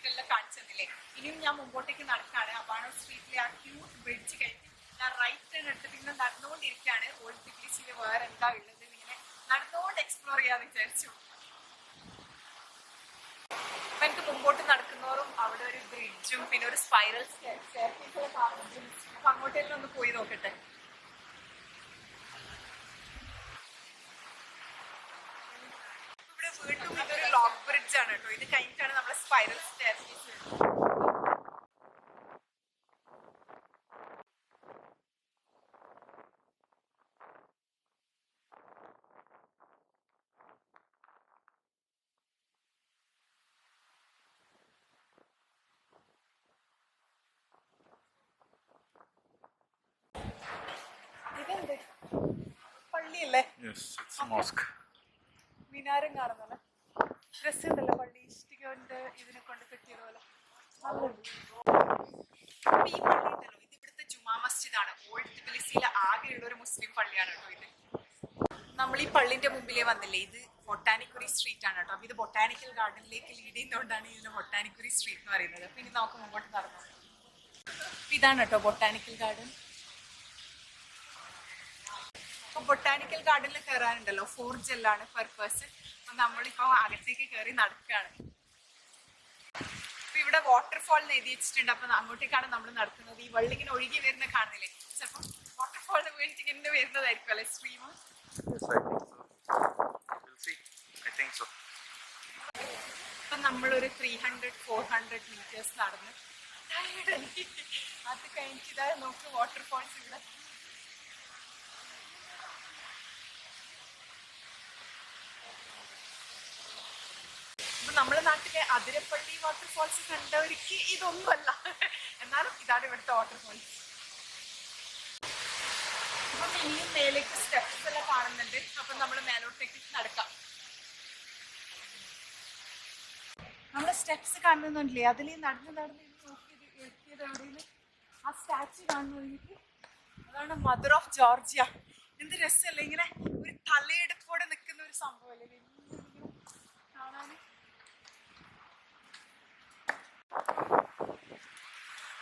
Street എല്ലാം കാണിച്ചു തന്നില്ലേ. ഇനിയും ഞാൻ മുമ്പോട്ടേക്ക് നടക്കാണ്. അബാണോ സ്ട്രീറ്റിലെ ആ ക്യൂട്ട് ബ്രിഡ്ജ് കഴിഞ്ഞ് ഞാൻ റൈറ്റ് ടേൺ എടുത്തിട്ട് ഇങ്ങനെ നടന്നുകൊണ്ടിരിക്കുകയാണ്. ഓൾഡ് ടിബിലിസിയിൽ വേറെ എന്താ ഉള്ളത് ഇങ്ങനെ നടന്നുകൊണ്ട് എക്സ്പ്ലോർ ചെയ്യാന്ന് വിചാരിച്ചു. അപ്പൊ എനിക്ക് മുമ്പോട്ട് നടക്കുന്നവരും അവിടെ ഒരു ബ്രിഡ്ജും പിന്നെ ഒരു സ്പൈറൽ സ്റ്റെയർകേസ് കാണുന്നുണ്ട്. അപ്പൊ അങ്ങോട്ടേക്ക് ഒന്ന് പോയി നോക്കട്ടെ. ഇവിടെ വീണ്ടും ഇതൊരു ലോക്ക് ബ്രിഡ്ജ് ആണ് കേട്ടോ. ഇത് കഴിഞ്ഞിട്ടാണ് നമ്മളെ സ്പൈറൽ സ്റ്റെയർകേസ്. ഇതെന്ത് പള്ളിയല്ലേ? മിനാരം കാണുന്നല്ലേ. ഡ്രസ് ഉണ്ടല്ലോ പള്ളി ഇഷ്ടികൊണ്ട് ഇതിനെ കൊണ്ട് കെട്ടിയത് പോലെ. അപ്പൊ ഈ പള്ളി ഉണ്ടല്ലോ, ഇത് ഇവിടുത്തെ ജുമാ മസ്ജിദാണ്. ഓൾഡ് ടിബിലിസിയിലെ ആകെയുള്ള ഒരു മുസ്ലിം പള്ളിയാണ് കേട്ടോ ഇത്. നമ്മൾ ഈ പള്ളിന്റെ മുമ്പിലേ വന്നില്ലേ, ഇത് ബൊട്ടാനിക്കുറി സ്ട്രീറ്റ് ആണ് കേട്ടോ. അപ്പൊ ഇത് ബൊട്ടാനിക്കൽ ഗാർഡനിലേക്ക് ലീഡ് ചെയ്യുന്നതുകൊണ്ടാണ് ഇതിന് ബൊട്ടാനിക്കുറി സ്ട്രീറ്റ് എന്ന് പറയുന്നത്. അപ്പൊ ഇനി നമുക്ക് മുമ്പോട്ട് നടന്നു. ഇതാണ് കേട്ടോ ബൊട്ടാനിക്കൽ ഗാർഡൻ. അപ്പൊ ബൊട്ടാനിക്കൽ ഗാർഡനിൽ കയറാനുണ്ടല്ലോ 4 ജെല്ലാണ് പെർ പേഴ്സൺ. അപ്പൊ നമ്മളിപ്പോ അകത്തേക്ക് കയറി നടക്കുകയാണ്. അപ്പൊ ഇവിടെ വാട്ടർഫാളിന് എഴുതി വെച്ചിട്ടുണ്ട്. അപ്പൊ അങ്ങോട്ടേക്കാണ് നമ്മൾ നടക്കുന്നത്. ഈ വെള്ളം ഇങ്ങനെ ഒഴുകി വരുന്ന കാണുന്നില്ലേ, ചിലപ്പോൾ വാട്ടർഫാളിന് വേണ്ടിട്ട് ഇങ്ങനെ വരുന്നതായിരിക്കും അല്ലെ സ്ട്രീം. അപ്പൊ നമ്മളൊരു 300-400 മീറ്റേഴ്സ് നടന്ന് അത് കഴിഞ്ഞിട്ട് ഇതാ നോക്ക് വാട്ടർഫാൾസ് ഇവിടെ. അപ്പൊ നമ്മുടെ നാട്ടിലെ അതിരപ്പള്ളി വാട്ടർഫാൾസ് കണ്ടവർക്ക് ഇതൊന്നുമല്ല, എന്നാലും ഇതാണ് ഇവിടുത്തെ വാട്ടർഫാൾസ്. അപ്പം ഇനിയും മേലേക്ക് സ്റ്റെപ്സ് എല്ലാം കാണുന്നുണ്ട്. അപ്പൊ നമ്മൾ മേലോട്ടേക്ക് നടക്കാം. നമ്മള് സ്റ്റെപ്സ് കാണുന്നുണ്ടല്ലേ, അതിൽ നടന്ന് നോക്കിയത് എത്തിയത് എവിടെയെന്ന് ആ സ്റ്റാച്യു കാണുന്ന അതാണ് മദർ ഓഫ് ജോർജിയ. എന്ത് രസമല്ലേ, ഇങ്ങനെ ഒരു തലയെടുപ്പോടെ നിൽക്കുന്ന ഒരു സംഭവം അല്ലേ കാണാന്.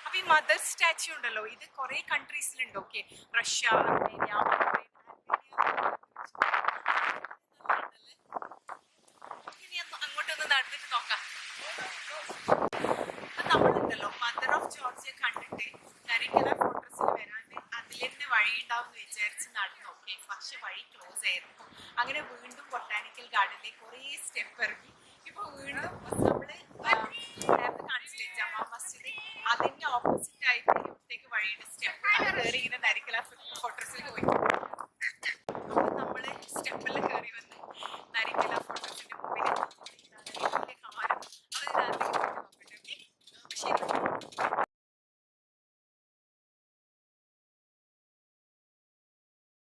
അപ്പൊ ഈ മദർ സ്റ്റാച്യു ഉണ്ടല്ലോ, ഇത് കുറെ കൺട്രീസിലുണ്ട്. ഓക്കെ, റഷ്യ, അർമേനിയ, ഇനി അങ്ങോട്ടൊന്ന് നടന്നിട്ട് നോക്കാം. അപ്പൊ നമ്മളുണ്ടല്ലോ മദർ ഓഫ് ജോർജിയ കണ്ടിട്ട് കരിക്കല ഫോട്ടോസിൽ വരാണ്ട് അതിൽ തന്നെ വഴി ഉണ്ടാവും എന്ന് വിചാരിച്ച് നടന്നു നോക്കി. പക്ഷെ വഴി ക്ലോസ് ആയിരുന്നു. അങ്ങനെ വീണ്ടും ബൊട്ടാനിക്കൽ ഗാർഡനിലേക്ക് കുറേ സ്റ്റെപ്പ് ഇറങ്ങി. ഇപ്പൊ വീണ്ടും നമ്മള് നേരത്തെ കാണിച്ചില്ലേ ജമാ മസ്ജിദ്, അതിന്റെ ഓപ്പോസിറ്റ് ആയിട്ട്